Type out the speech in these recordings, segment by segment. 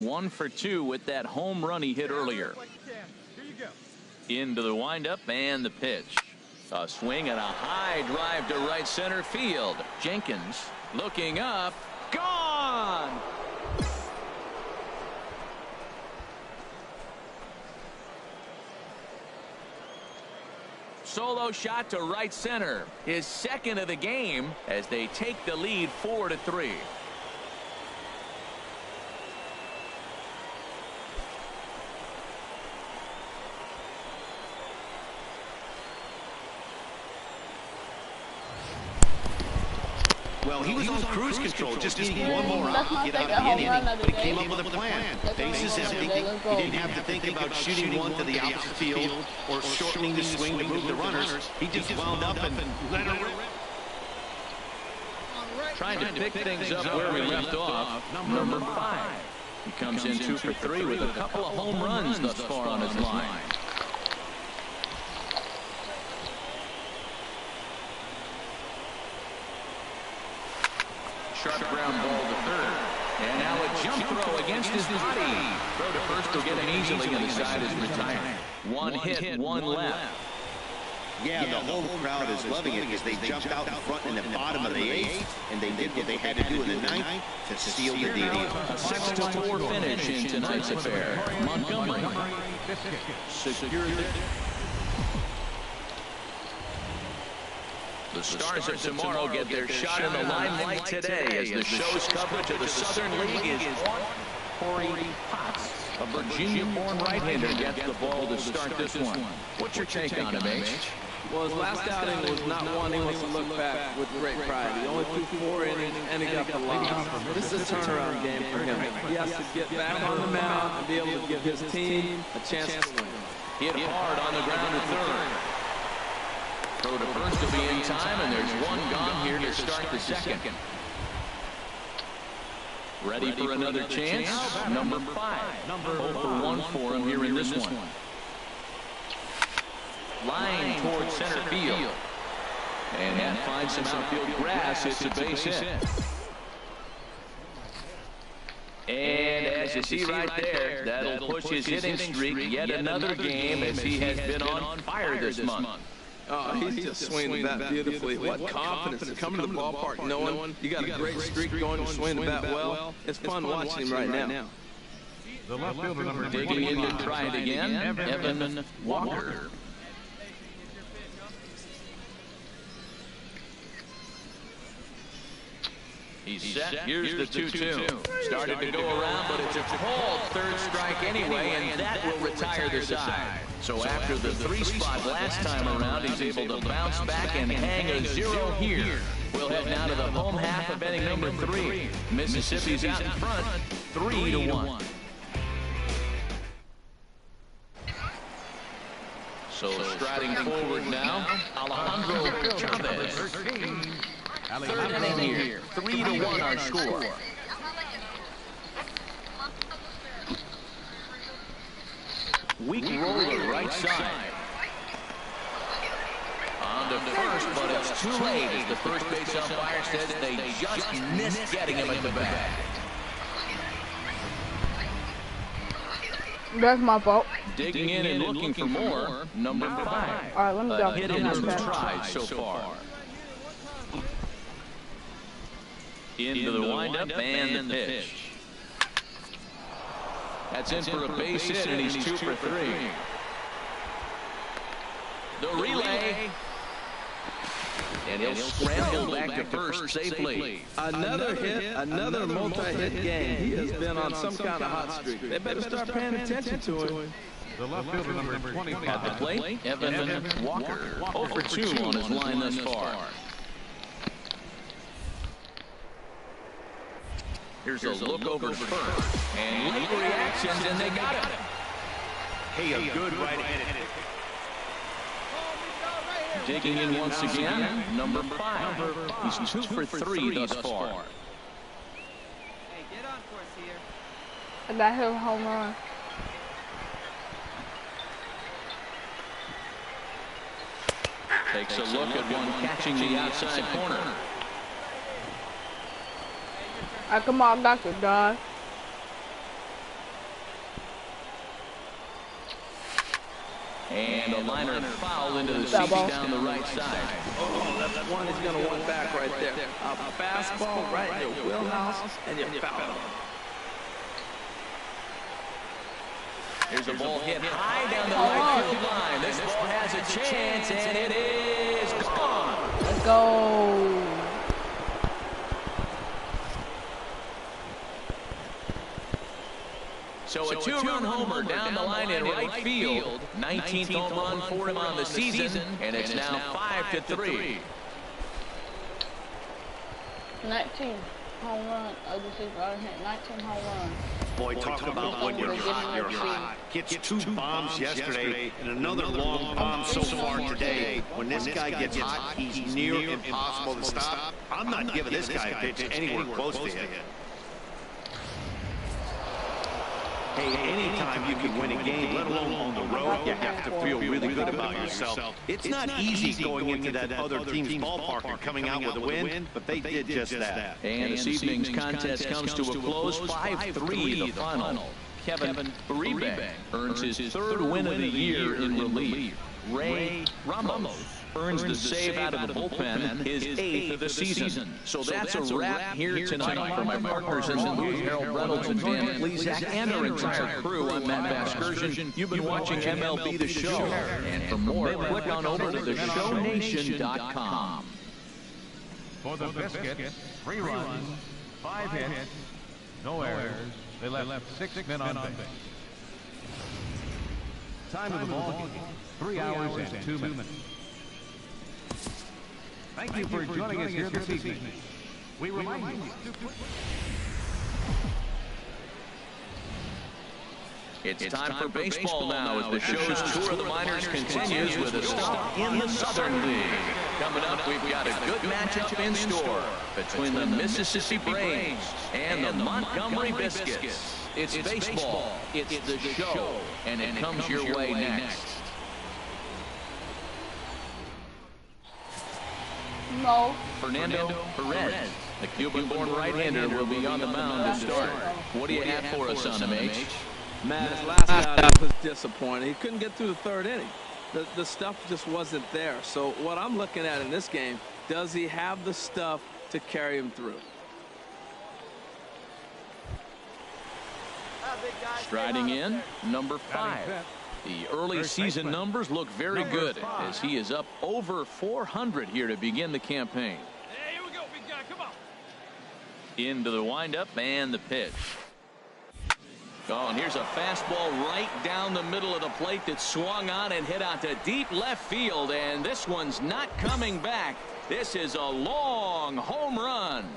1 for 2 with that home run he hit earlier. Into the windup and the pitch. A swing and a high drive to right center field. Jenkins looking up. Gone! Solo shot to right center. His second of the game as they take the lead 4-3. Well, he was on cruise control, just needing one more out to get out of the inning, but he came up with a plan. Bases empty. He didn't have to think about shooting one to the opposite field or shortening the swing to move the runners. He just wound up and let it rip. Trying to pick things up where we left off. Number 5. He comes in 2 for 3 with a couple of home runs thus far on his line. Sharp ground ball to third. And now a jump throw against his body. Throw to first will get him easily, and the side is retired. One hit, one left. Yeah, the whole crowd is loving it because they jumped out in front in the bottom of the 8th, and they did what they had to do in the 9th to seal the deal. A 6-4 finish in tonight's affair. Montgomery secured it. The Stars of tomorrow get their shot in the limelight today as the show's coverage of the Southern League is on. Corey Potts, a Virginia-born right-hander, gets the ball to start this one. What's your take on him, H? Well, his last outing was not one he wants to look back with great pride. He only threw 4 innings and he got the loss. This is a turnaround game for him. He has to get back on the mound and be able to give his team a chance to win. Hit hard on the ground to third. Throw to first will be in time, and there's one gone here to start the second. Ready for another chance? Number 5. 0 for 1 for him here in this one. Line towards center field. And that finds some outfield grass. It's a base hit. And as you see right there, that'll push his hitting streak yet another game as he has been on fire this month. Oh, he's just swinging the bat beautifully. What confidence to come to the ballpark knowing you got a great streak going, you swing the bat well. It's fun watching him right now. The left fielder number digging in to try it again, Evan Walker. He's set. Here's the 2-2. Started to go around, but it's a called third strike anyway, and that will retire the side. So after the 3 spot last time around, he's able to bounce back and hang a 0 here. We'll head now to the home half of inning number 3. Mississippi's out in front, 3-1. So striding forward now, Alejandro Chavez. Third inning here, 3-1 our score. Weak roller right side. On to first, but it's too late as the first base umpire says they just missed getting him at the bat. That's my fault. Digging in and looking for more, number 5. All right, let me go. Hit in 2 tries so far. Into the windup and the pitch. That's in for a base hit, and he's 2 for 3. The relay. And he'll scramble back to first safely. Another hit, another multi-hit game. He has been on some kind of hot streak. They better start paying attention to him. The left fielder number 25. At the plate, Evan Walker. 0 for 2 on his line thus far. Here's a look over first. And late reactions, and they got it. Hey, a good right-handed. Digging in once again, number 5. He's 2 for 3 thus far. I got him home run. Takes a look at one catching the outside corner. Come on, Dr. Don. And a liner foul into the seats down the right side. Oh, that's one he's going to want back right there. A fastball right in your wheelhouse, and you foul him. Here's a ball hit high down the right field line. This ball has a chance, and it is gone. Let's go. So a two-run homer down the line in right field. 19th home run for him on the season, and it's now 5-3. 19 home run of the season. I hit 19 home runs. Boy, talk about when you're hot, you're hot. Gets two bombs yesterday and another long bomb so far today. When this guy gets hot, he's near impossible to stop. I'm not giving this guy a pitch anywhere close to hit. Hey, anytime you can win a game, let alone on the road, you have to feel really good about yourself. It's not easy going into that other team's ballpark and coming out with a win, but they did just that. And this evening's contest comes to a close, 5-3 the final. Kevin Uribe earns his third win of the year in relief. Ray Ramos earns the save out of the bullpen, his 8th of the season. So that's a wrap here tonight for my partners in the booth, Harold Reynolds and Dan Plesac, and our entire crew. I'm Matt Vasgersian. You've been watching MLB The Show. And for more, click on over to theshownation.com. For the Biscuits, 3 runs, 5 hits, no errors. They left 6 men on base. Time of the ball game, 3 hours and 2 minutes. Thank you for joining us here this evening. We remind you It's time for baseball now as the show's tour of the minors continues with a stop in the Southern League. Coming up, we've got a good matchup in store between the Mississippi Braves and the Montgomery Biscuits. It's baseball, it's the show, and it comes your way next. No. Fernando Perez, the Cuban-born right-hander, will be on the mound to start. What do you have for us on him, H? Man, his last out was disappointing. He couldn't get through the third inning. The stuff just wasn't there. So what I'm looking at in this game, does he have the stuff to carry him through? Striding in, number 5. The early season numbers look very good as he is up over 400 here to begin the campaign. Hey, here we go, big guy. Come on. Into the windup and the pitch. Oh, and here's a fastball right down the middle of the plate that swung on and hit out to deep left field, and this one's not coming back. This is a long home run.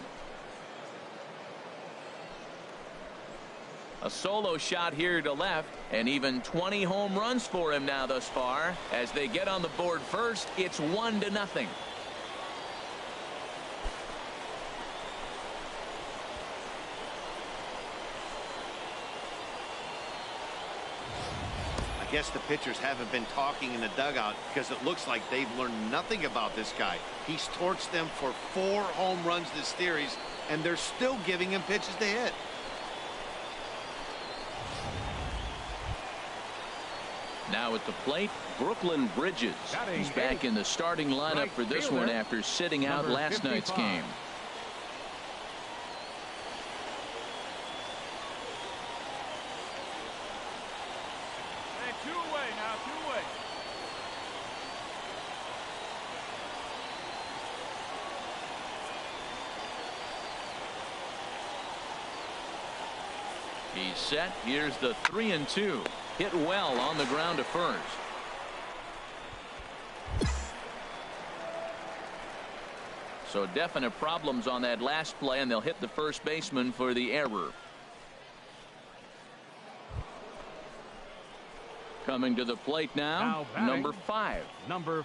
A solo shot here to left, and even 20 home runs for him now thus far. As they get on the board first, it's 1-0. I guess the pitchers haven't been talking in the dugout because it looks like they've learned nothing about this guy. He's torched them for 4 home runs this series, and they're still giving him pitches to hit. Now at the plate, Brooklyn Bridges. He's back in the starting lineup for this one after sitting out last night's game. Hey, 2 away now, 2 away. He's set. Here's the 3-2. Hit well on the ground to first. So definite problems on that last play, and they'll hit the first baseman for the error. Coming to the plate now, number 5.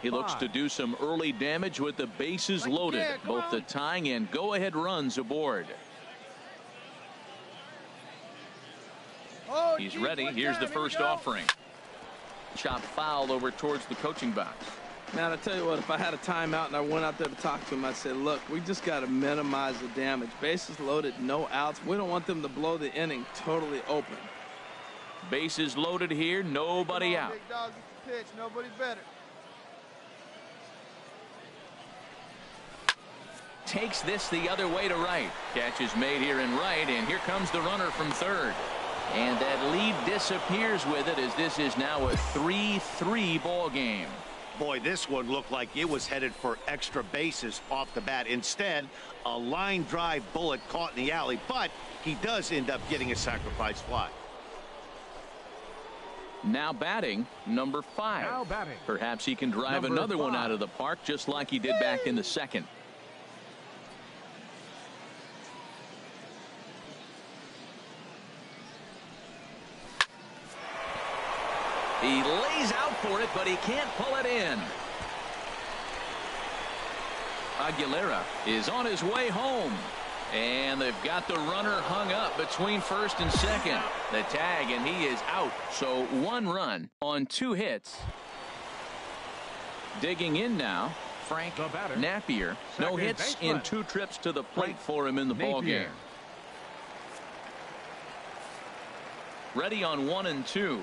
He looks to do some early damage with the bases loaded. Both the tying and go-ahead runs aboard. He's ready. Here's the first offering. Chop foul over towards the coaching box. Man, I tell you what, if I had a timeout and I went out there to talk to him, I'd say, look, we just got to minimize the damage. Bases loaded, no outs. We don't want them to blow the inning totally open. Bases loaded here, nobody out. Big dog, pitch, nobody better. Takes this the other way to right. Catch is made here in right, and here comes the runner from third. And that lead disappears with it, as this is now a 3-3 ball game. Boy, this one looked like it was headed for extra bases off the bat. Instead, a line drive bullet caught in the alley, but he does end up getting a sacrifice fly. Now batting, number 5. Now batting. Perhaps he can drive Number another one 5. out of the park, just like he did back in the second. He lays out for it, but he can't pull it in. Aguilera is on his way home. And they've got the runner hung up between first and second. The tag, and he is out. So 1 run on 2 hits. Digging in now, Frank Napier. No hits in 2 trips to the plate for him in the ball game. Ready on 1 and 2.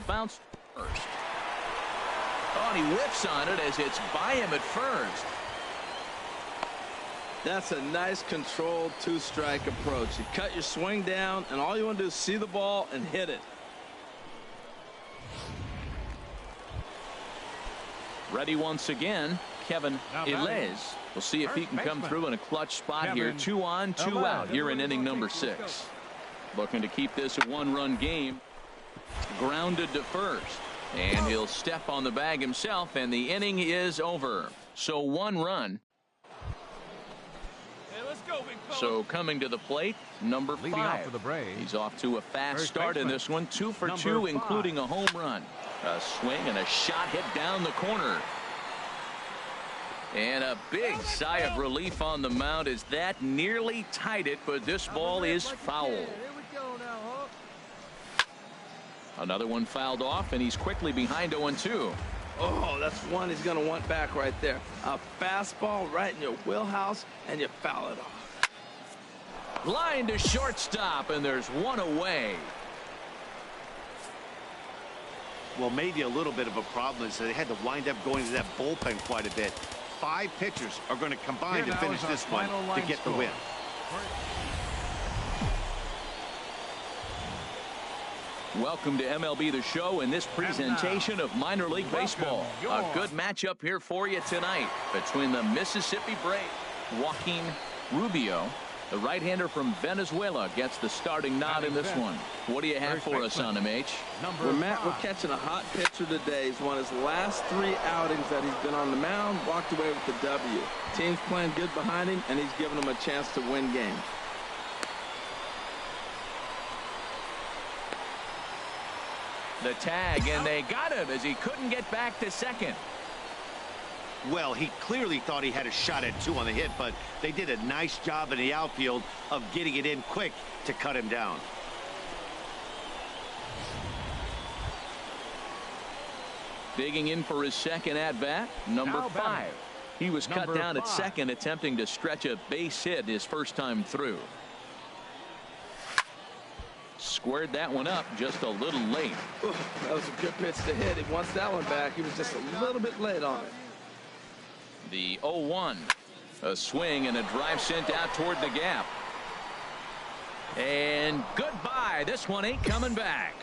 Bounce first. Oh, and he whips on it as it's by him at first. That's a nice controlled 2-strike approach. You cut your swing down, and all you want to do is see the ball and hit it. Ready once again, Kevin Ilez. We'll see if he can come through in a clutch spot here. 2 on, 2 out here in inning number 6. Looking to keep this a 1-run game. Grounded to first, and he'll step on the bag himself, and the inning is over. So 1 run. Hey, let's go, big fella. So coming to the plate, number 5. Leading off for the Braves. He's off to a fast First start in baseman, this one. 2 for number 2, 5. including a home run. A swing and a shot hit down the corner. And a big sigh of relief on the mound as that nearly tied it, but this ball is foul. Here we go now, Hawk. Another one fouled off, and he's quickly behind 0-2. Oh, that's one he's going to want back right there. A fastball right in your wheelhouse, and you foul it off. Line to shortstop, and there's 1 away. Well, maybe a little bit of a problem is that they had to wind up going to that bullpen quite a bit. 5 pitchers are going to combine to finish this one to get the win. Welcome to MLB The Show in this presentation of minor league baseball. A good matchup here for you tonight between the Mississippi Braves. Joaquin Rubio, the right-hander from Venezuela, gets the starting nod in this one. What do you have for us on him, H? Well, Matt, we're catching a hot pitcher today. He's won his last 3 outings that he's been on the mound, walked away with the W. Team's playing good behind him, and he's giving them a chance to win games. The tag, and they got him as he couldn't get back to second. Well, he clearly thought he had a shot at 2 on the hit, but they did a nice job in the outfield of getting it in quick to cut him down. Digging in for his second at-bat, number 5. He was cut down at second, attempting to stretch a base hit his first time through. Squared that one up just a little late. Ooh, that was a good pitch to hit. He wants that one back. He was just a little bit late on it. The 0-1. A swing and a drive sent out toward the gap. And goodbye. This one ain't coming back.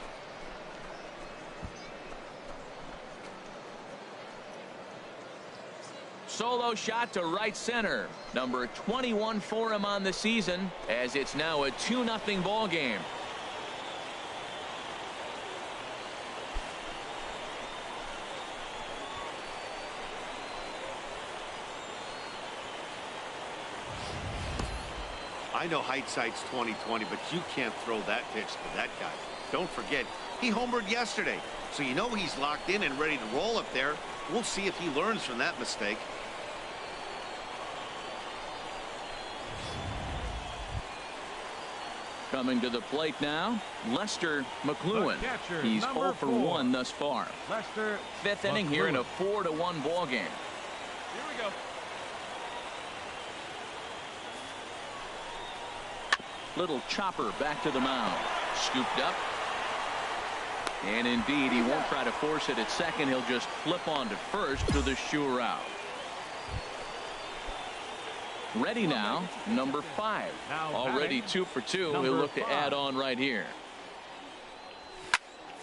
Solo shot to right center. Number 21 for him on the season, as it's now a 2-0 ball game. I know hindsight's 20/20, but you can't throw that pitch to that guy. Don't forget, he homered yesterday, so you know he's locked in and ready to roll up there. We'll see if he learns from that mistake. Coming to the plate now, Lester McLuhan. He's 0 for 1 thus far. Lester 5th inning here in a 4-1 ball game. Here we go. Little chopper back to the mound. Scooped up. And indeed, he won't try to force it at second. He'll just flip on to first for the sure out. Ready now, number 5. Already 2 for 2. He'll look to add on right here.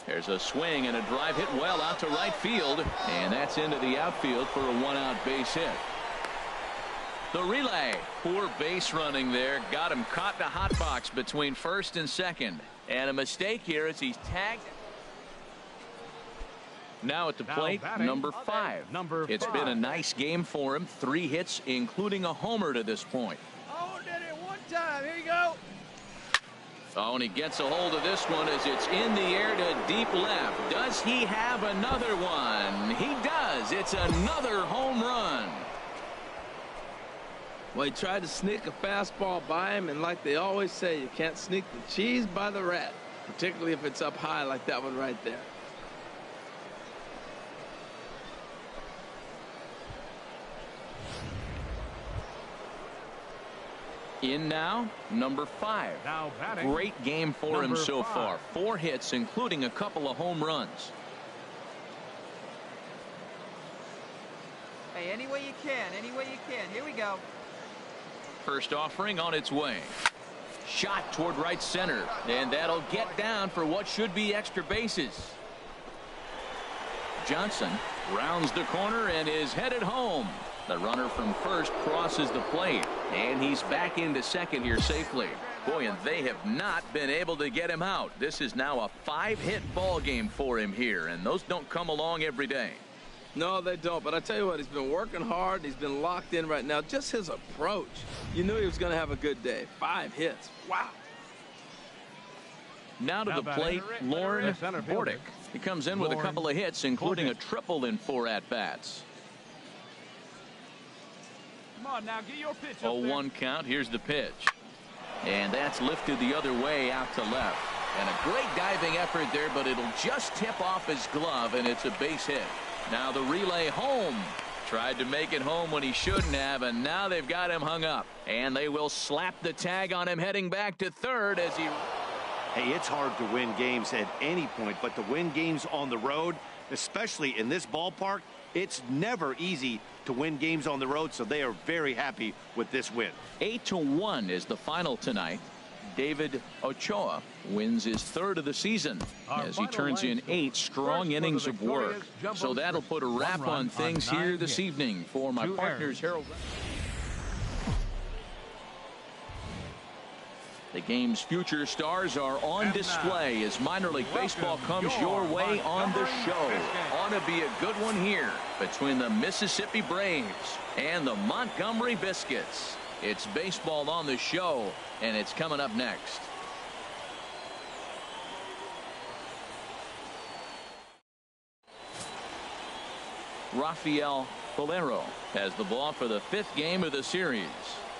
There's a swing and a drive hit well out to right field. And that's into the outfield for a 1-out base hit. The relay. Poor base running there. Got him caught in a hot box between first and second. And a mistake here as he's tagged. Now at the plate, number 5. It's been a nice game for him. 3 hits, including a homer to this point. Oh, did it one time. Here you go. Oh, and he gets a hold of this one as it's in the air to deep left. Does he have another one? He does. It's another home run. Well, he tried to sneak a fastball by him, and like they always say, you can't sneak the cheese by the rat, particularly if it's up high like that one right there. In now, number 5. Great game for him so far. 4 hits, including a couple of home runs. Hey, any way you can, any way you can. Here we go. First offering on its way. Shot toward right center, and that'll get down for what should be extra bases. Johnson rounds the corner and is headed home. The runner from first crosses the plate, and he's back into second here safely. Boy, and they have not been able to get him out. This is now a 5-hit ball game for him here, and those don't come along every day. No, they don't. But I tell you what, he's been working hard. He's been locked in right now. Just his approach. You knew he was going to have a good day. 5 hits. Wow. Now to the plate, Lauren Bordick. He comes in with a couple of hits, including a triple in 4 at-bats. Come on now, get your pitch A up there. 1 count. Here's the pitch. And that's lifted the other way out to left. And a great diving effort there, but it'll just tip off his glove, and it's a base hit. Now the relay home. Tried to make it home when he shouldn't have, and now they've got him hung up. And they will slap the tag on him heading back to third as he... Hey, it's hard to win games at any point, but to win games on the road, especially in this ballpark, it's never easy to win games on the road, so they are very happy with this win. 8-1 is the final tonight. David Ochoa wins his 3rd of the season as he turns in 8 strong innings of work. So that'll put a wrap on things here this evening for my partners, Harold. The game's future stars are on display as minor league baseball comes your way on the show. Ought to be a good one here between the Mississippi Braves and the Montgomery Biscuits. It's baseball on the show, and it's coming up next. Rafael Valero has the ball for the 5th game of the series.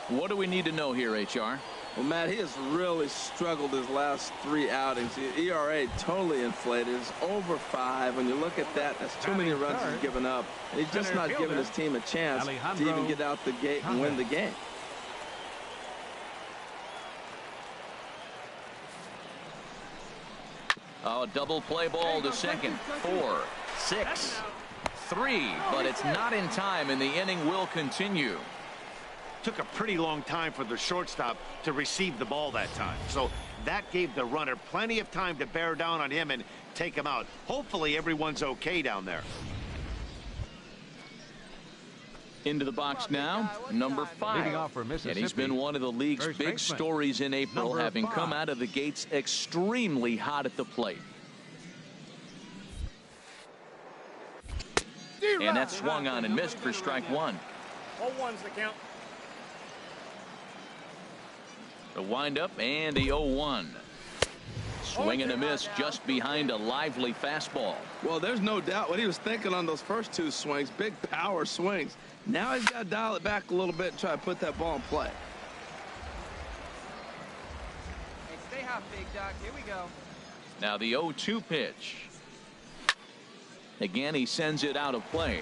What do we need to know here, HR? Well, Matt, he has really struggled his last 3 outings. His ERA totally inflated. It's over 5. When you look at that, that's too many runs he's given up. And he's just not giving his team a chance to even get out the gate and win the game. Oh, double play ball to second. 4, 6, 3, but it's not in time, and the inning will continue. Took a pretty long time for the shortstop to receive the ball that time. So that gave the runner plenty of time to bear down on him and take him out. Hopefully everyone's okay down there. Into the box now, number 5. And he's been one of the league's big stories in April, having come out of the gates extremely hot at the plate. And that swung on and missed for strike 1. 0-1's the count. The windup and the 0-1. Swing and a miss just behind a lively fastball. Well, there's no doubt what he was thinking on those first 2 swings. Big power swings. Now he's got to dial it back a little bit and try to put that ball in play. Hey, stay hot, Big Doc. Here we go. Now the 0-2 pitch. Again, he sends it out of play.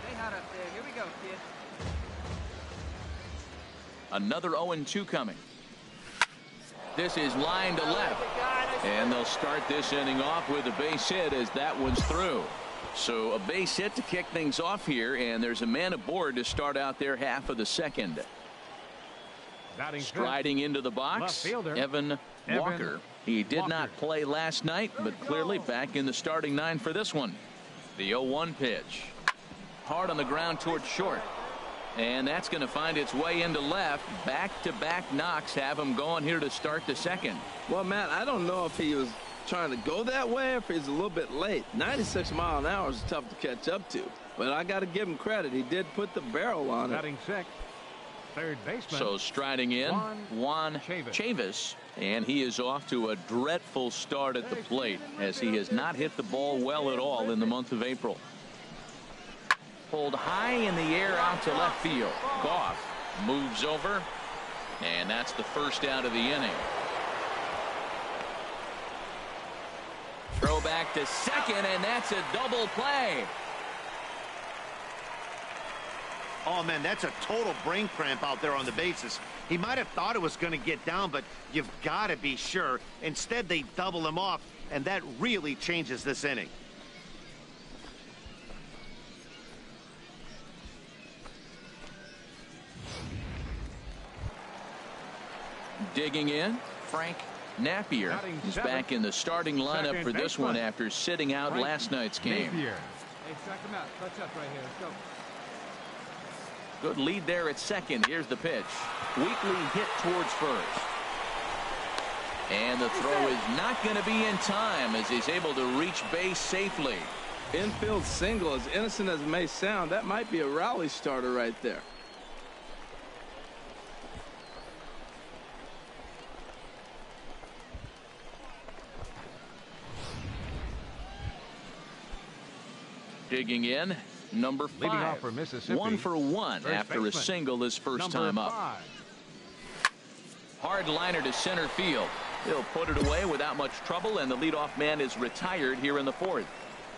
Stay hot up there. Here we go, kid. Another 0-2 coming. This is line to left. And And they'll start this inning off with a base hit as that one's through. So a base hit to kick things off here, and there's a man aboard to start out their half of the second. Striding into the box, Evan Walker. He did not play last night, but clearly back in the starting nine for this one. The 0-1 pitch. Hard on the ground towards short. And that's going to find its way into left. Back-to-back knocks have him going here to start the second. Well, Matt, I don't know if he was trying to go that way or if he's a little bit late. 96 miles an hour is tough to catch up to. But I got to give him credit. He did put the barrel on it. Batting sixth, third baseman. So striding in, Juan Chavis. And he is off to a dreadful start at the plate as he has not hit the ball well at all in the month of April. Pulled high in the air out to left field. Goff moves over, and that's the first out of the inning. Throw back to second, and that's a double play. Oh, man, that's a total brain cramp out there on the bases. He might have thought it was going to get down, but you've got to be sure. Instead, they double him off, and that really changes this inning. Digging in, Frank Napier is back in the starting lineup for this one after sitting out last night's game. Hey, strike him out. Touch up right here. Let's go. Good lead there at second. Here's the pitch. Weakly hit towards first. And the throw is not going to be in time as he's able to reach base safely. Infield single, as innocent as it may sound, that might be a rally starter right there. Digging in, number 5. For Mississippi, 1 for 1 after baseman, a single his first time up. 5. Hard liner to center field. He'll put it away without much trouble, and the leadoff man is retired here in the fourth.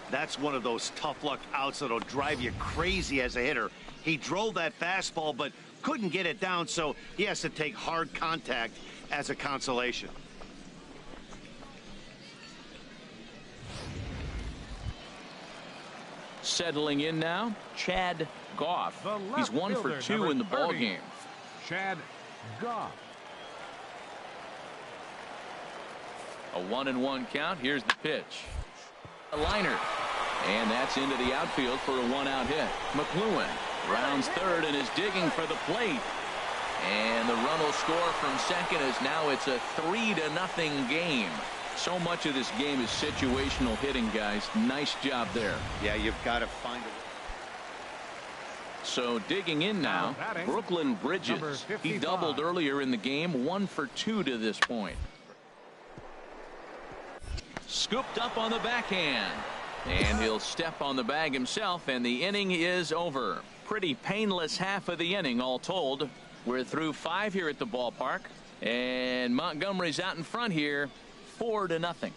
That's one of those tough luck outs that'll drive you crazy as a hitter. He drove that fastball, but couldn't get it down, so he has to take hard contact as a consolation. Settling in now, Chad Goff. He's 1 for 2 in the ball game. Chad Goff. A 1-1 count. Here's the pitch. A liner. And that's into the outfield for a 1-out hit. McLuhan rounds third and is digging for the plate. And the run will score from second as now it's a 3-0 game. So much of this game is situational hitting, guys. Nice job there. Yeah, you've got to find it. So digging in now, Brooklyn Bridges. He doubled earlier in the game, 1 for 2 to this point. Scooped up on the backhand. And he'll step on the bag himself, and the inning is over. Pretty painless half of the inning, all told. We're through 5 here at the ballpark. And Montgomery's out in front here, 4-0.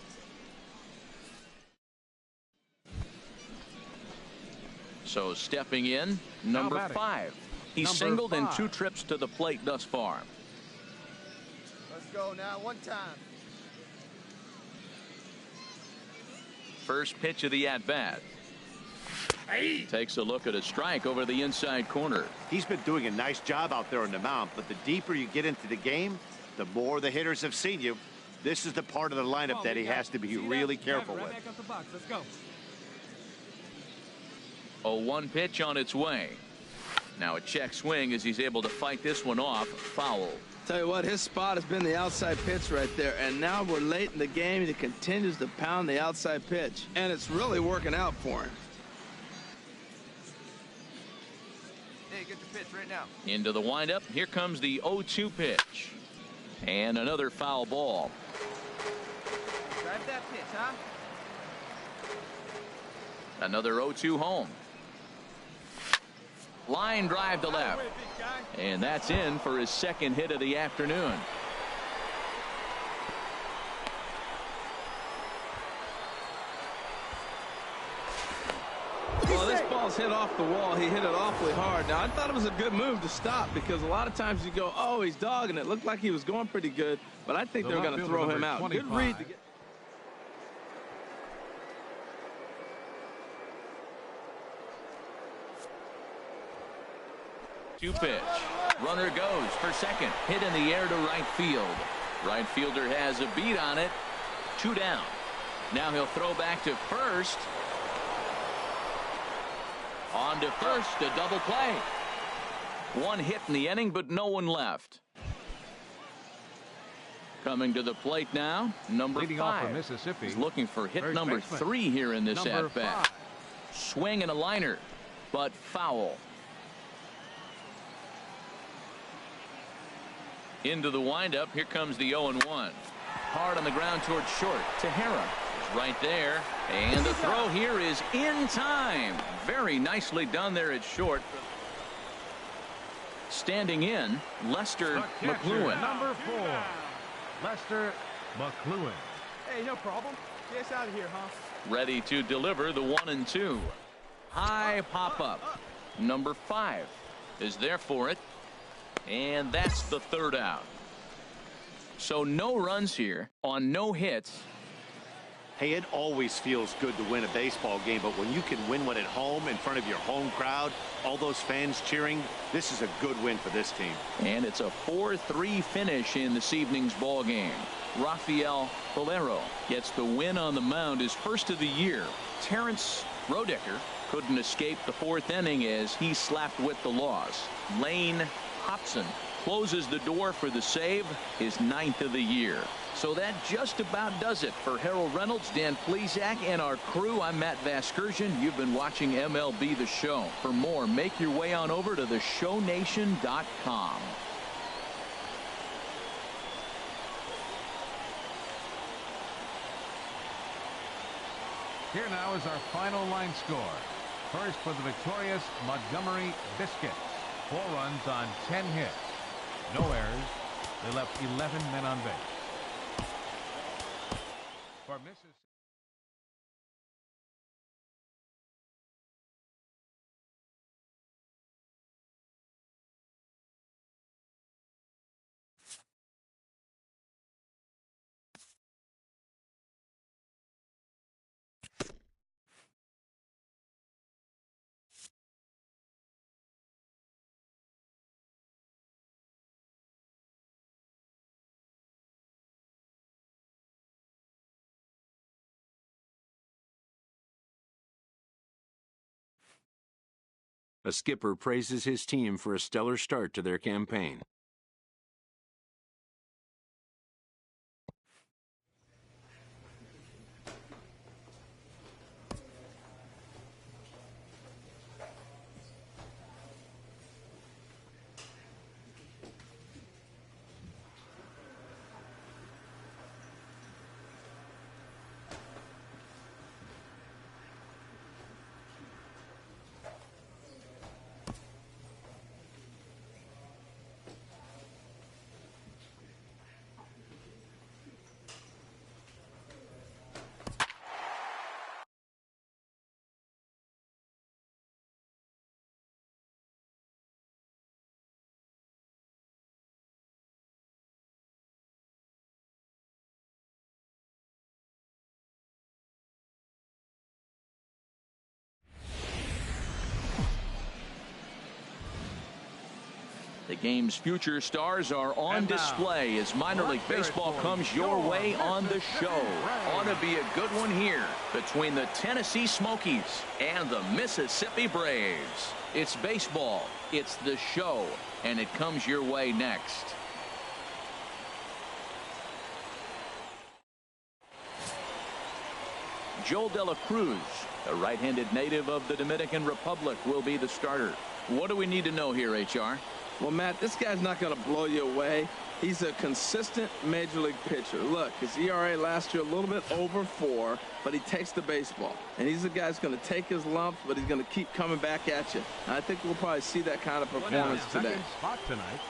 So stepping in, number 5. He's singled in 2 trips to the plate thus far. Let's go now, one time. First pitch of the at-bat. Takes a look at a strike over the inside corner. He's been doing a nice job out there on the mound, but the deeper you get into the game, the more the hitters have seen you. This is the part of the lineup that he has to be really careful with. Let's go. 0-1 pitch on its way. Now a check swing as he's able to fight this one off. Foul. Tell you what, his spot has been the outside pitch right there, and now we're late in the game and he continues to pound the outside pitch, and it's really working out for him. Hey, get your pitch right now. Into the windup. Here comes the 0-2 pitch. And another foul ball. Drive that pitch, huh? Another 0-2 home. Line drive to left. And that's in for his second hit of the afternoon. Well, this ball's hit off the wall. He hit it awfully hard. Now, I thought it was a good move to stop because a lot of times you go, oh, he's dogging it. Looked like he was going pretty good, but I think they're going to throw him out. Good read to get. 2 pitch. Runner goes for second. Hit in the air to right field. Right fielder has a beat on it. 2 down. Now he'll throw back to first. On to first, a double play. 1 hit in the inning, but no one left. Coming to the plate now, number 5. Mississippi. He's looking for hit number 3 here in this at-bat. Swing and a liner, but foul. Into the windup. Here comes the 0-1. Hard on the ground towards short. Tejera is right there. And the throw here is in time. Very nicely done there at short. Standing in, Lester McLuhan. Number 4, Lester McLuhan. Hey, no problem. Get us out of here, huh? Ready to deliver the 1-2. High pop up. Number 5 is there for it. And that's the 3rd out. So no runs here on no hits. Hey, it always feels good to win a baseball game, but when you can win one at home in front of your home crowd, all those fans cheering, this is a good win for this team. And it's a 4-3 finish in this evening's ball game. Rafael Valero gets the win on the mound, his first of the year. Terrence Rodecker couldn't escape the 4th inning as he slapped with the loss. Lane Hobson closes the door for the save, his 9th of the year. So that just about does it for Harold Reynolds, Dan Plesac, and our crew. I'm Matt Vasgersian. You've been watching MLB The Show. For more, make your way on over to theshownation.com. Here now is our final line score. First for the victorious Montgomery Biscuits. 4 runs on 10 hits. No errors. They left 11 men on base. For Mississippi. A skipper praises his team for a stellar start to their campaign. The game's future stars are on display as minor league baseball comes your way on the show. Ought to be a good one here between the Tennessee Smokies and the Mississippi Braves. It's baseball, it's the show, and it comes your way next. Joel De La Cruz, a right-handed native of the Dominican Republic, will be the starter. What do we need to know here, HR? Well, Matt, this guy's not going to blow you away. He's a consistent major league pitcher. Look, his ERA last year a little bit over 4, but he takes the baseball. And he's the guy that's going to take his lumps, but he's going to keep coming back at you. And I think we'll probably see that kind of performance today. Spot tonight.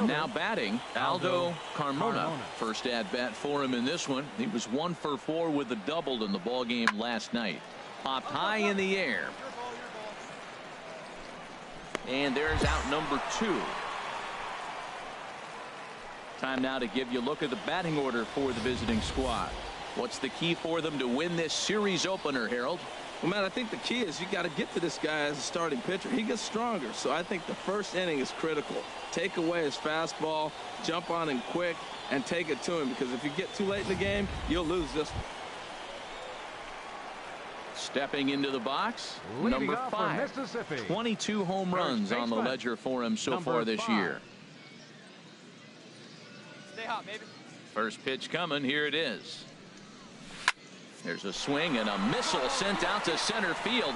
Now batting, Aldo Carmona. First at-bat for him in this one. He was 1 for 4 with a double in the ball game last night. Popped high in the air. And there's out number 2. Time now to give you a look at the batting order for the visiting squad. What's the key for them to win this series opener, Harold? Well, Matt, I think the key is you got to get to this guy as a starting pitcher. He gets stronger, so I think the first inning is critical. Take away his fastball, jump on him quick, and take it to him, because if you get too late in the game, you'll lose this one. Stepping into the box, Leading number off for 5. Mississippi. 22 home runs on the ledger for him so far this year. Stay hot, baby. First pitch coming. Here it is. There's a swing and a missile sent out to center field.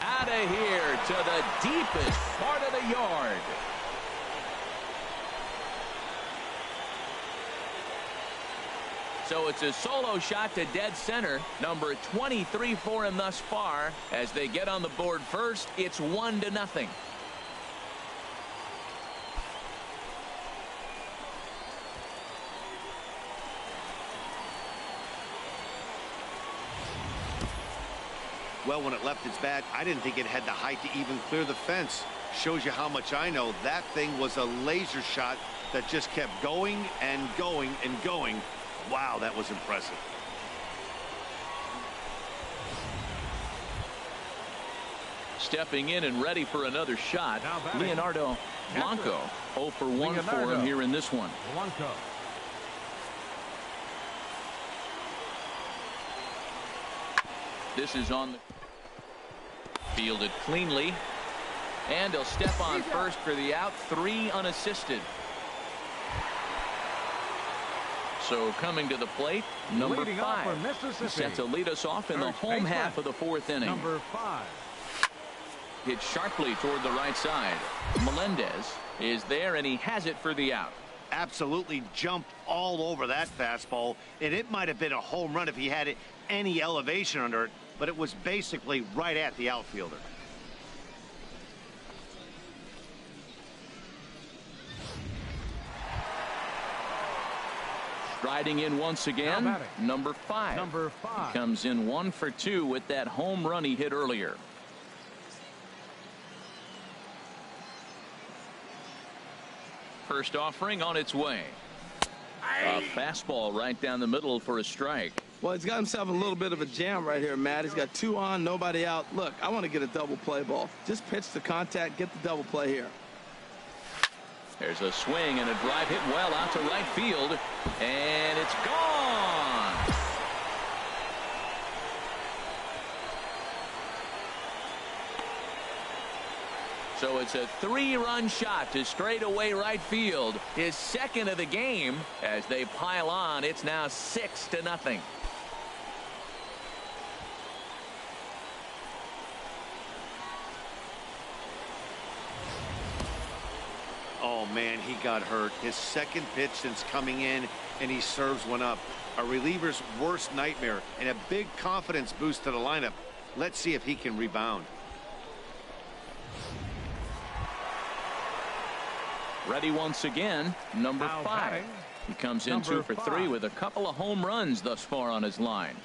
Out of here to the deepest part of the yard. So it's a solo shot to dead center. Number 23 for him thus far. As they get on the board first, it's 1-0. Well, when it left its bat, I didn't think it had the height to even clear the fence. Shows you how much I know. That thing was a laser shot that just kept going and going and going. Wow, that was impressive. Stepping in and ready for another shot, Leonardo Blanco. 0 for 1 for him here in this one. Blanco. This is on the fielded cleanly, and he'll step on first for the out. 3 unassisted. So coming to the plate, number 5, set to lead us off in the home half of the 4th inning. Number 5. Hit sharply toward the right side. Melendez is there, and he has it for the out. Absolutely jumped all over that fastball, and it might have been a home run if he had any elevation under it, but it was basically right at the outfielder. Striding in once again, number 5. Number 5. He comes in 1 for 2 with that home run he hit earlier. First offering on its way. A fastball right down the middle for a strike. Well, he's got himself a little bit of a jam right here, Matt. He's got 2 on, nobody out. Look, I want to get a double play ball. Just pitch the contact, get the double play here. There's a swing and a drive hit well out to right field, and it's gone. So it's a 3-run shot to straightaway right field, his second of the game. As they pile on, it's now 6-0. Oh, man, he got hurt. His second pitch since coming in, and he serves one up. A reliever's worst nightmare, and a big confidence boost to the lineup. Let's see if he can rebound. Ready once again, number 5. He comes in 2 for 3 with a couple of home runs thus far on his line.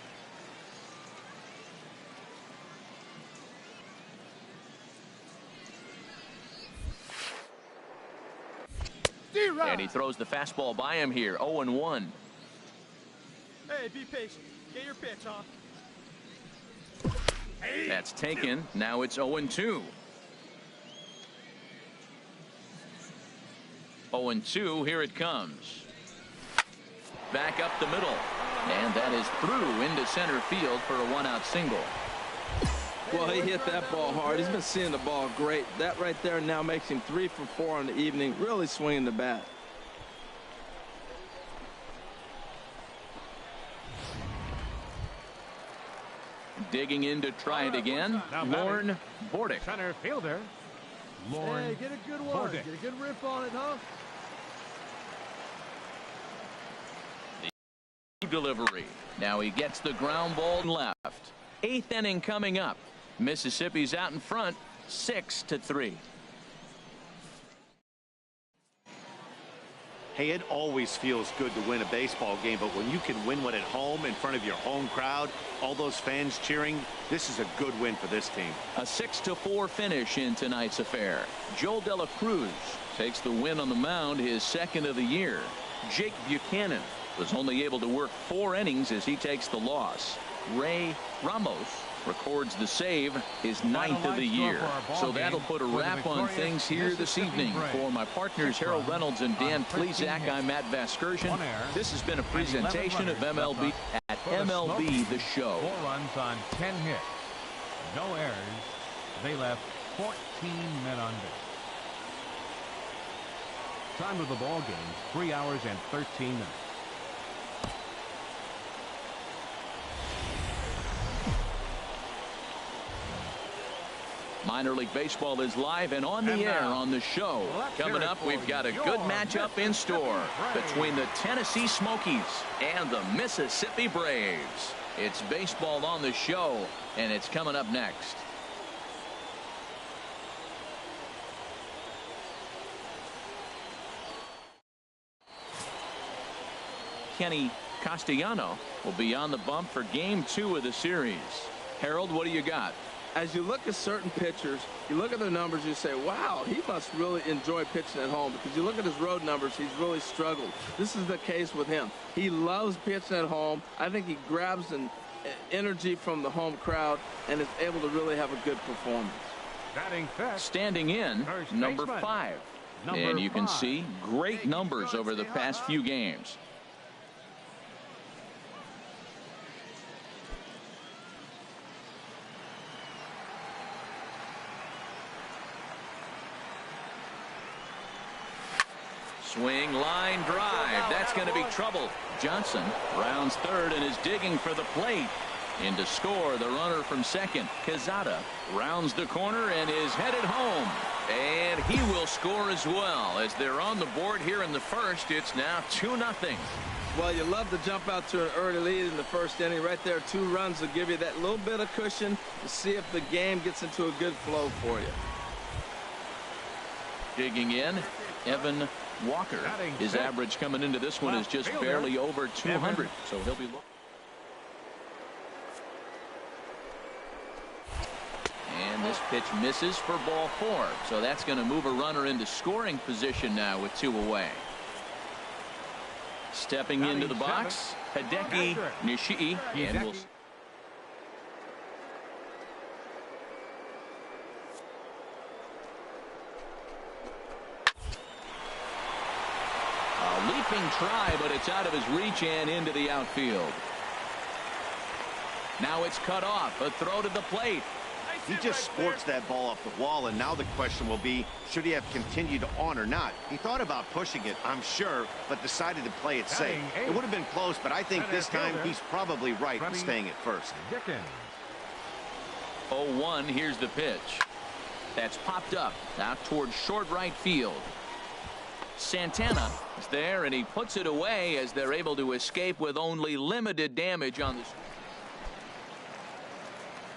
And he throws the fastball by him here. 0-1. Hey, be patient. Get your pitch, huh? That's taken. Now it's 0-2. 0-2. Here it comes. Back up the middle. And that is through into center field for a 1-out single. Well, he hit that ball hard. He's been seeing the ball great. That right there now makes him 3 for 4 on the evening. Really swinging the bat. Digging in to try it again, Lorne Bordick. Center fielder, Lorne. Hey, get a good one. Get a good riff on it, huh? Delivery. Now he gets the ground ball left. 8th inning coming up. Mississippi's out in front, 6-3. Hey, it always feels good to win a baseball game, but when you can win one at home in front of your home crowd, all those fans cheering, this is a good win for this team. A 6-4 finish in tonight's affair. Joel De La Cruz takes the win on the mound, his second of the year. Jake Buchanan was only able to work 4 innings as he takes the loss. Ray Ramos records the save, his 9th of the year. So that'll put a wrap on things here this evening. For my partners Harold Reynolds and Dan Plesac, I'm Matt Vasgersian. This has been a presentation of MLB at MLB The Show. 4 runs on 10 hits. No errors. They left 14 men on base. Time of the ball game, 3 hours and 13 minutes. Minor League Baseball is live and on the air on the show. Coming up, we've got a good matchup in store between the Tennessee Smokies and the Mississippi Braves. It's baseball on the show, and it's coming up next. Kenny Castellano will be on the bump for Game 2 of the series. Harold, what do you got? As you look at certain pitchers, you look at their numbers, you say, wow, he must really enjoy pitching at home, because you look at his road numbers, he's really struggled. This is the case with him. He loves pitching at home. I think he grabs an energy from the home crowd and is able to really have a good performance. Standing in, number 5. And you can see great numbers over the past few games. Swing, line, drive. That's going to be trouble. Johnson rounds third and is digging for the plate. In to score, the runner from second. Quezada rounds the corner and is headed home. And he will score as well. As they're on the board here in the first, it's now 2-0. Well, you love to jump out to an early lead in the first inning. Right there, 2 runs will give you that little bit of cushion to see if the game gets into a good flow for you. Digging in, Evan Walker. His average coming into this one is just barely over 200. So he'll be looking. And this pitch misses for ball 4. So that's going to move a runner into scoring position now with 2 away. Stepping into the box, Hideki Nishii. And we'll leaping try, but it's out of his reach and into the outfield. Now it's cut off. A throw to the plate. He just sports that ball off the wall, and now the question will be, should he have continued on or not? He thought about pushing it, I'm sure, but decided to play it safe. It would have been close, but I think this time he's probably right in staying at first. 0-1, here's the pitch. That's popped up out towards short right field. Santana is there, and he puts it away as they're able to escape with only limited damage on the screen.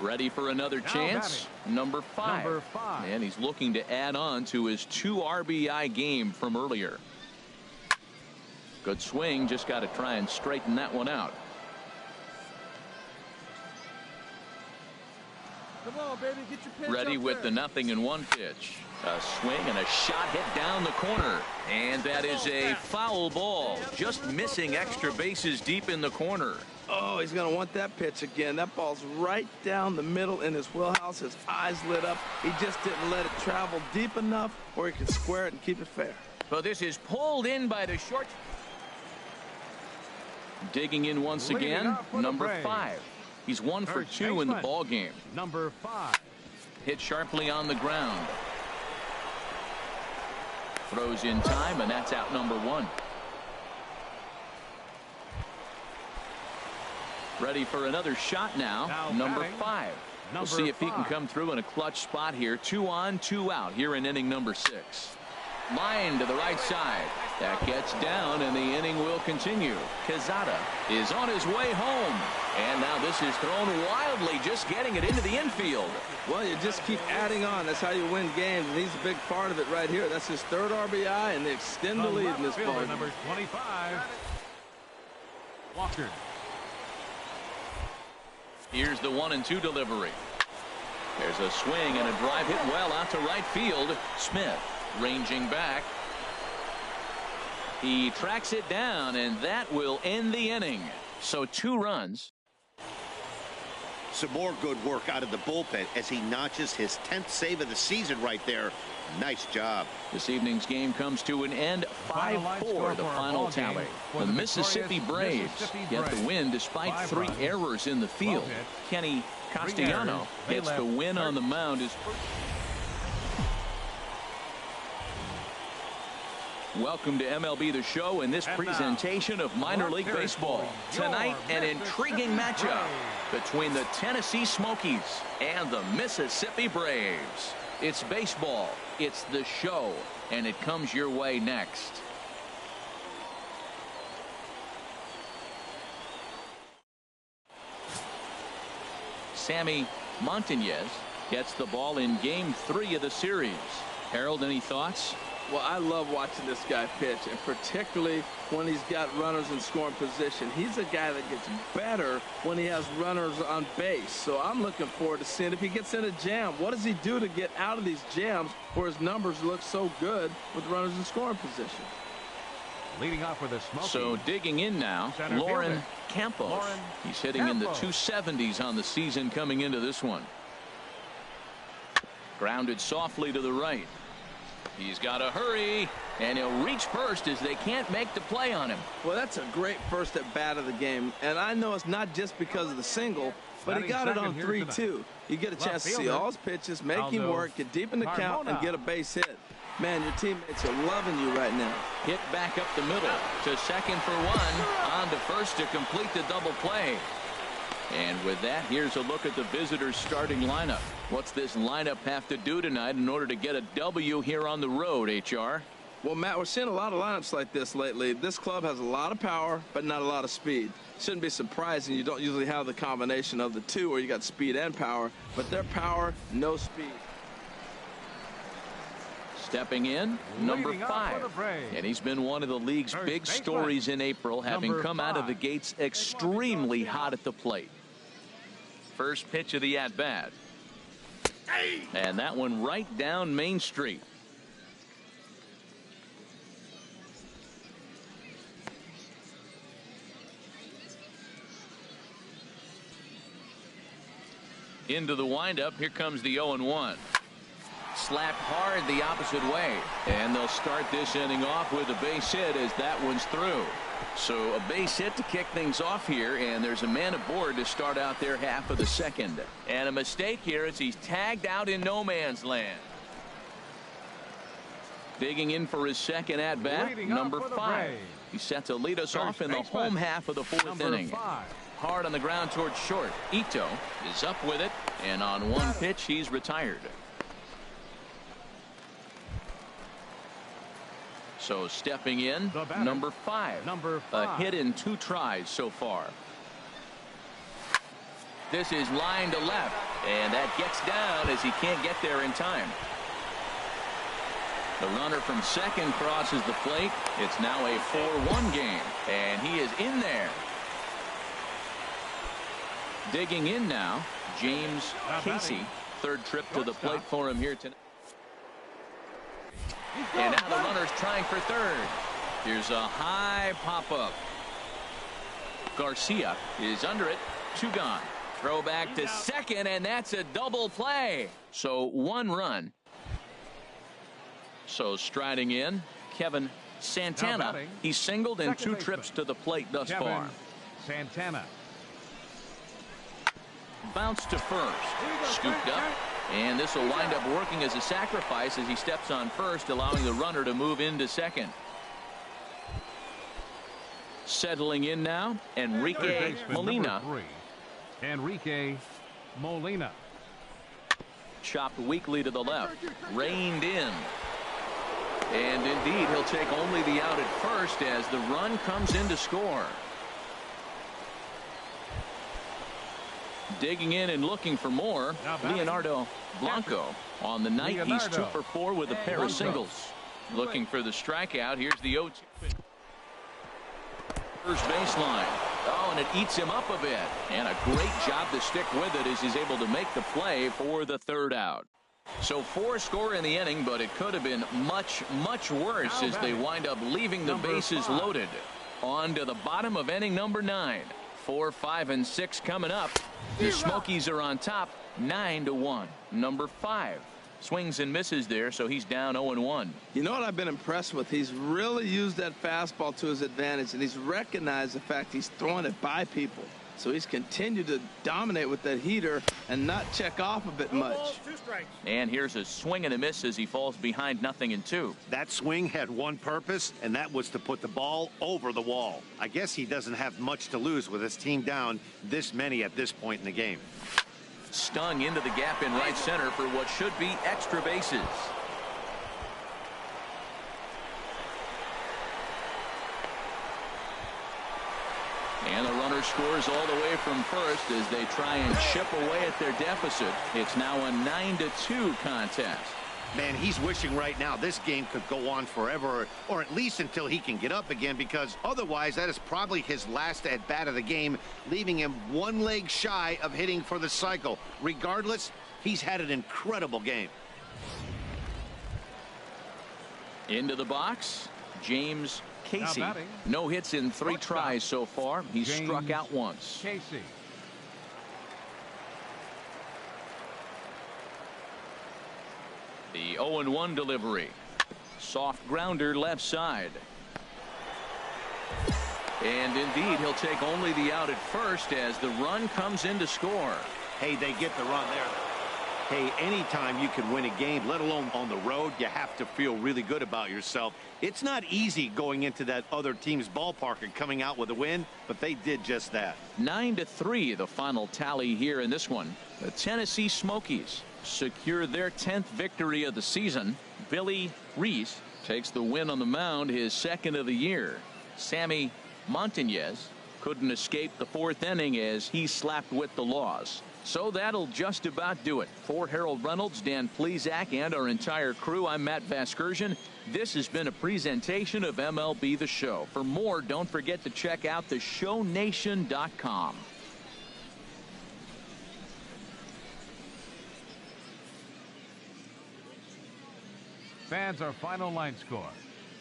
Ready for another chance? Number 5. And he's looking to add on to his 2 RBI game from earlier. Good swing. Just got to try and straighten that one out. Come on, baby, get your pitch Ready with the 0-1 pitch. A swing and a shot hit down the corner. And that is a foul ball. Just missing extra bases deep in the corner. Oh, he's going to want that pitch again. That ball's right down the middle in his wheelhouse. His eyes lit up. He just didn't let it travel deep enough where he could square it and keep it fair. But this is pulled in by the short. Digging in once again, number 5. He's 1 for 2 in the ball game. Number 5. Hit sharply on the ground. Throws in time, and that's out number 1. Ready for another shot now. Number 5. We'll see if he can come through in a clutch spot here. 2 on, 2 out here in inning number 6. Line to the right side. That gets down, and the inning will continue. Quezada is on his way home. And now this is thrown wildly, just getting it into the infield. Well, you just keep adding on. That's how you win games, and he's a big part of it right here. That's his 3rd RBI, and they extend the lead in this ball game. Number 25, Walker. Here's the 1-2 delivery. There's a swing and a drive hit well out to right field. Smith ranging back. He tracks it down, and that will end the inning. So 2 runs. Some more good work out of the bullpen as he notches his 10th save of the season right there. Nice job. This evening's game comes to an end. 5-4 the final tally. The Mississippi Braves get the win despite 3 errors in the field. Kenny Castellano gets the win on the mound. Welcome to MLB The Show and this presentation of minor league baseball. Tonight, an intriguing matchup between the Tennessee Smokies and the Mississippi Braves. It's baseball, it's the show, and it comes your way next. Sammy Montañez gets the ball in Game 3 of the series. Harold, any thoughts? Well, I love watching this guy pitch, and particularly when he's got runners in scoring position. He's a guy that gets better when he has runners on base. So I'm looking forward to seeing if he gets in a jam. What does he do to get out of these jams where his numbers look so good with runners in scoring position? Leading off with a Smoky. So digging in now, Lauren Campos. He's hitting in the 270s on the season coming into this one. Grounded softly to the right. He's got to hurry, and he'll reach first as they can't make the play on him. Well, that's a great first at bat of the game, and I know it's not just because of the single, but he got it on 3-2. You get a chance to see all his pitches, make him work, get deep in the count, and get a base hit. Man, your teammates are loving you right now. Hit back up the middle to second for one, on to first to complete the double play. And with that, here's a look at the visitors' starting lineup. What's this lineup have to do tonight in order to get a W here on the road, HR? Well, Matt, we're seeing a lot of lineups like this lately. This club has a lot of power, but not a lot of speed. Shouldn't be surprising. You don't usually have the combination of the two where you got speed and power, but their power, no speed. Stepping in, number 5. And he's been one of the league's big stories in April, having come out of the gates extremely hot at the plate. First pitch of the at-bat. And that one right down Main Street. Into the windup. Here comes the 0-1. Slapped hard the opposite way. And they'll start this inning off with a base hit as that one's through. So a base hit to kick things off here, and there's a man aboard to start out their half of the second. And a mistake here as he's tagged out in no man's land. Digging in for his second at bat, number 5. He's set to lead us off in the home half of the 4th inning. Hard on the ground towards short. Ito is up with it, and on one pitch he's retired. So stepping in, number 5. A hit in 2 tries so far. This is line to left, and that gets down as he can't get there in time. The runner from second crosses the plate. It's now a 4-1 game, and he is in there. Digging in now, James Casey. Third trip to the plate for him here tonight. And now the runner's trying for third. Here's a high pop-up. Garcia is under it. 2 gone. Throw back to second, and that's a double play. So 1 run. So striding in, Kevin Santana. He's singled in 2 trips to the plate thus far. Santana. Bounce to first. Scooped up. And this will wind up working as a sacrifice as he steps on first, allowing the runner to move into second. Settling in now, Enrique Molina. Enrique Molina. Chopped weakly to the left. Reined in. And indeed, he'll take only the out at first as the run comes in to score. Digging in and looking for more, Leonardo Blanco. On the night, he's 2 for 4 with a pair of singles. Looking for the strikeout. Here's the 0-2. First baseline. Oh, and it eats him up a bit. And a great job to stick with it as he's able to make the play for the 3rd out. So 4 score in the inning, but it could have been much, much worse as they wind up leaving the bases loaded. On to the bottom of inning number 9. 4, 5, and 6 coming up. The Smokies are on top 9-1. Number 5 swings and misses there, so he's down 0-1. You know what I've been impressed with? He's really used that fastball to his advantage, and he's recognized the fact he's throwing it by people. So he's continued to dominate with that heater and not check off a bit much. And here's a swing and a miss as he falls behind 0-2. That swing had one purpose, and that was to put the ball over the wall. I guess he doesn't have much to lose with his team down this many at this point in the game. Stung into the gap in right center for what should be extra bases. And the runner scores all the way from first as they try and chip away at their deficit. It's now a 9-2 contest. Man, he's wishing right now this game could go on forever, or at least until he can get up again, because otherwise that is probably his last at-bat of the game, leaving him one leg shy of hitting for the cycle. Regardless, he's had an incredible game. Into the box, James Casey. No hits in 3 tries so far. He's struck out once. Casey. The 0-1 delivery. Soft grounder left side. And indeed, he'll take only the out at first as the run comes in to score. Hey, they get the run there. Hey, anytime you can win a game, let alone on the road, you have to feel really good about yourself. It's not easy going into that other team's ballpark and coming out with a win, but they did just that. 9-3 the final tally here in this one. The Tennessee Smokies secure their 10th victory of the season. Billy Reese takes the win on the mound, his 2nd of the year. Sammy Montañez couldn't escape the 4th inning as he slapped with the loss. So that'll just about do it. For Harold Reynolds, Dan Plesac, and our entire crew, I'm Matt Vasgersian. This has been a presentation of MLB The Show. For more, don't forget to check out theshownation.com. Fans, our final line score.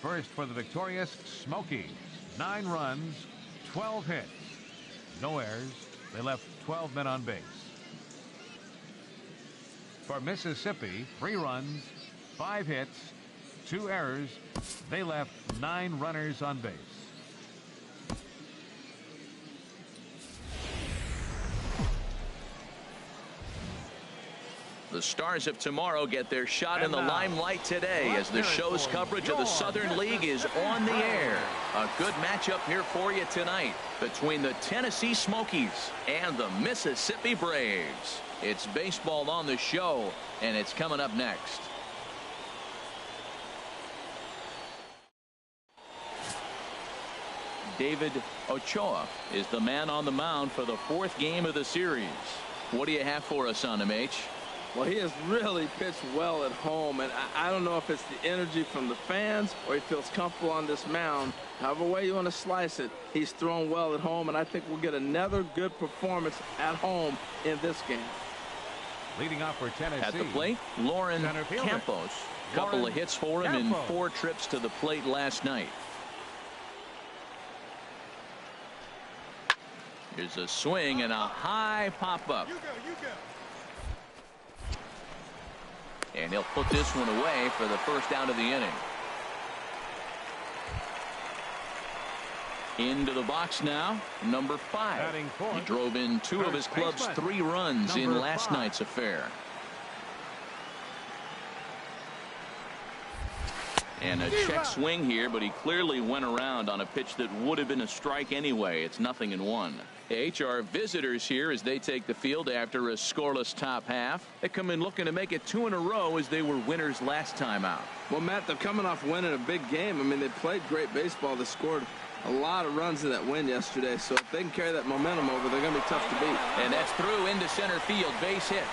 First for the victorious Smokies. 9 runs, 12 hits. No errors. They left 12 men on base. For Mississippi, 3 runs, 5 hits, 2 errors. They left 9 runners on base. The Stars of Tomorrow get their shot in the limelight today as the show's coverage of the Southern League is on the air. A good matchup here for you tonight between the Tennessee Smokies and the Mississippi Braves. It's baseball on the show, and it's coming up next. David Ochoa is the man on the mound for the 4th game of the series. What do you have for us on him, H? Well, he has really pitched well at home, and I don't know if it's the energy from the fans or he feels comfortable on this mound. However way you want to slice it, he's thrown well at home, and I think we'll get another good performance at home in this game. Leading off for Tennessee. At the plate, Lauren Campos. Couple of hits for him in 4 trips to the plate last night. Here's a swing and a high pop-up. And he'll put this one away for the first out of the inning. Into the box now, number 5. He drove in 2 of his club's 3 runs in last night's affair. And a check swing here, but he clearly went around on a pitch that would have been a strike anyway. It's 0-1. Our visitors here as they take the field after a scoreless top half. They come in looking to make it 2 in a row as they were winners last time out. Well, Matt, they're coming off winning a big game. I mean, they played great baseball. They scored a lot of runs in that win yesterday. So if they can carry that momentum over, they're going to be tough to beat. And that's through into center field. Base hit.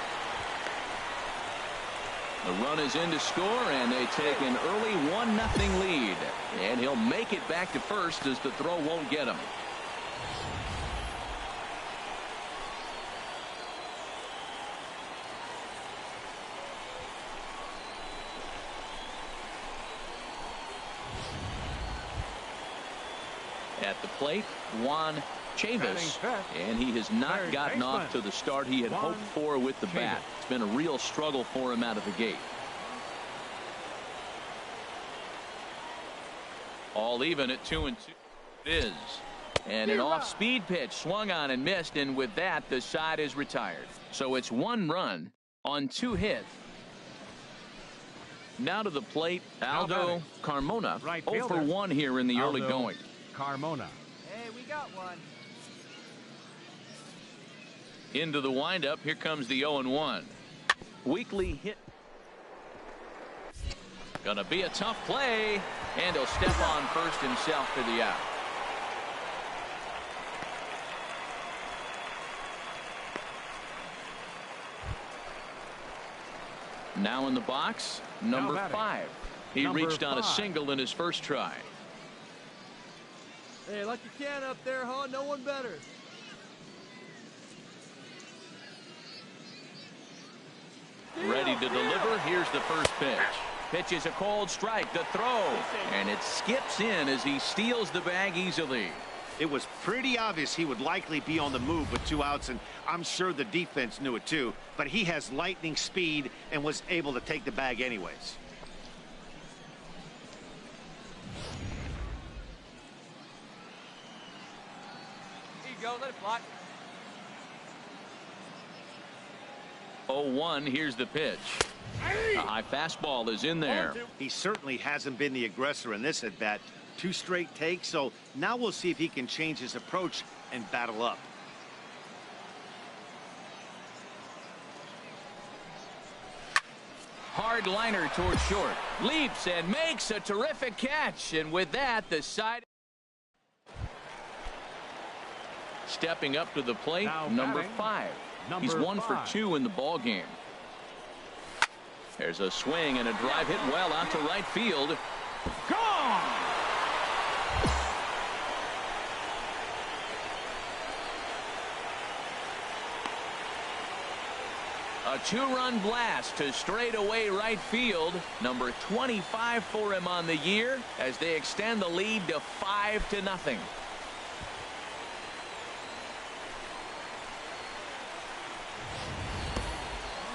The run is in to score, and they take an early 1-0 lead. And he'll make it back to first as the throw won't get him. At the plate, Juan Chavis, and he has not gotten off to the start he had hoped for with the bat. It's been a real struggle for him out of the gate. All even at 2-2 it is. And an off-speed pitch swung on and missed, and with that the side is retired. So it's 1 run on 2 hits. Now to the plate, Aldo Carmona. 0 for 1 here in the early going. Carmona. Hey, we got one. Into the windup, here comes the 0-1. Weekly hit. Gonna be a tough play, and he'll step on first himself for the out. Now in the box, number 5. He reached on a single in his first try. Hey, like you can up there, huh? No one better. Ready to deliver. Here's the first pitch. Pitch is a cold strike. The throw, and it skips in as he steals the bag easily. It was pretty obvious he would likely be on the move with 2 outs, and I'm sure the defense knew it too. But he has lightning speed and was able to take the bag anyways. Here you go, let it fly. 0-1, here's the pitch. A high fastball is in there. He certainly hasn't been the aggressor in this at bat. 2 straight takes, so now we'll see if he can change his approach and battle up. Hard liner towards short. Leaps and makes a terrific catch, and with that the side. Stepping up to the plate, Now number batting, 5. number He's 1 for 5. 2 in the ball game. There's a swing and a drive hit well out to right field. Gone! A 2-run blast to straightaway right field. Number 25 for him on the year as they extend the lead to 5-0.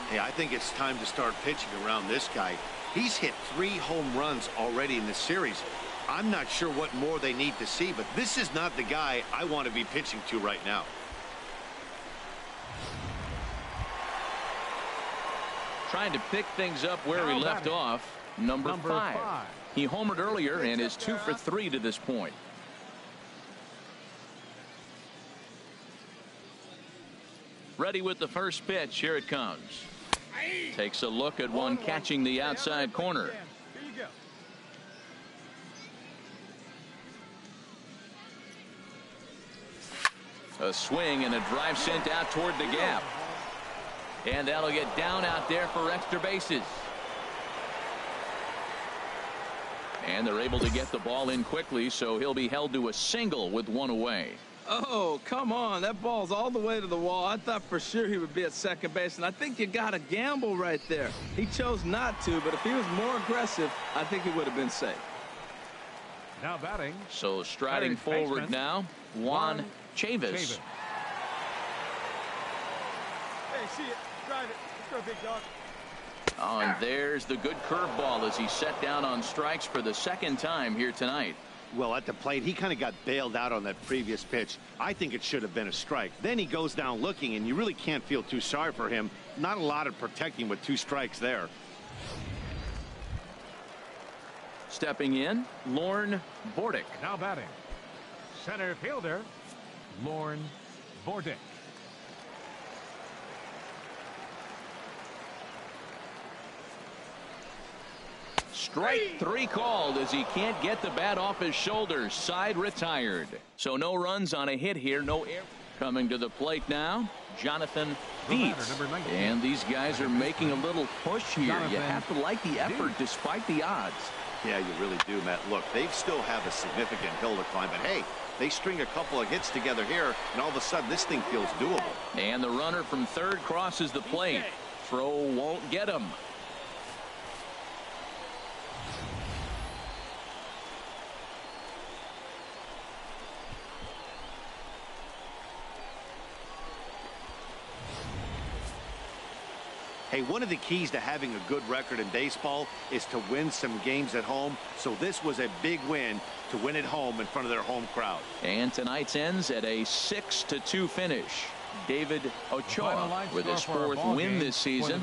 Hey, I think it's time to start pitching around this guy. He's hit 3 home runs already in this series. I'm not sure what more they need to see, but this is not the guy I want to be pitching to right now. Trying to pick things up where he left off, number 5. He homered earlier and is 2 for 3 to this point. Ready with the first pitch. Here it comes. Takes a look at one catching the outside corner. Here you go. A swing and a drive sent out toward the gap. And that'll get down out there for extra bases. And they're able to get the ball in quickly, so he'll be held to a single with 1 away. Oh, come on. That ball's all the way to the wall. I thought for sure he would be at second base, and I think you got to gamble right there. He chose not to, but if he was more aggressive, I think he would have been safe. Now batting. So striding third forward baseman, now, Juan Chavis. Chavis. Hey, see it. Drive it. Let's go, big dog. Oh, and there's the good curveball as he set down on strikes for the 2nd time here tonight. Well, at the plate, he kind of got bailed out on that previous pitch. I think it should have been a strike. Then he goes down looking, and you really can't feel too sorry for him. Not a lot of protecting with 2 strikes there. Stepping in, Lorne Bordick. Now batting. Center fielder, Lorne Bordick. Strike 3 called as he can't get the bat off his shoulders. Side retired. So no runs on a hit here. No air. Coming to the plate now, Jonathan Dietz. And these guys are making a little push here. You have to like the effort despite the odds. Yeah, you really do, Matt. Look, they still have a significant hill to climb, but hey, they string a couple of hits together here, and all of a sudden this thing feels doable. And the runner from third crosses the plate. Throw won't get him. Hey, one of the keys to having a good record in baseball is to win some games at home. So this was a big win to win at home in front of their home crowd. And tonight's ends at a 6-2 finish. David Ochoa with his 4th win this season.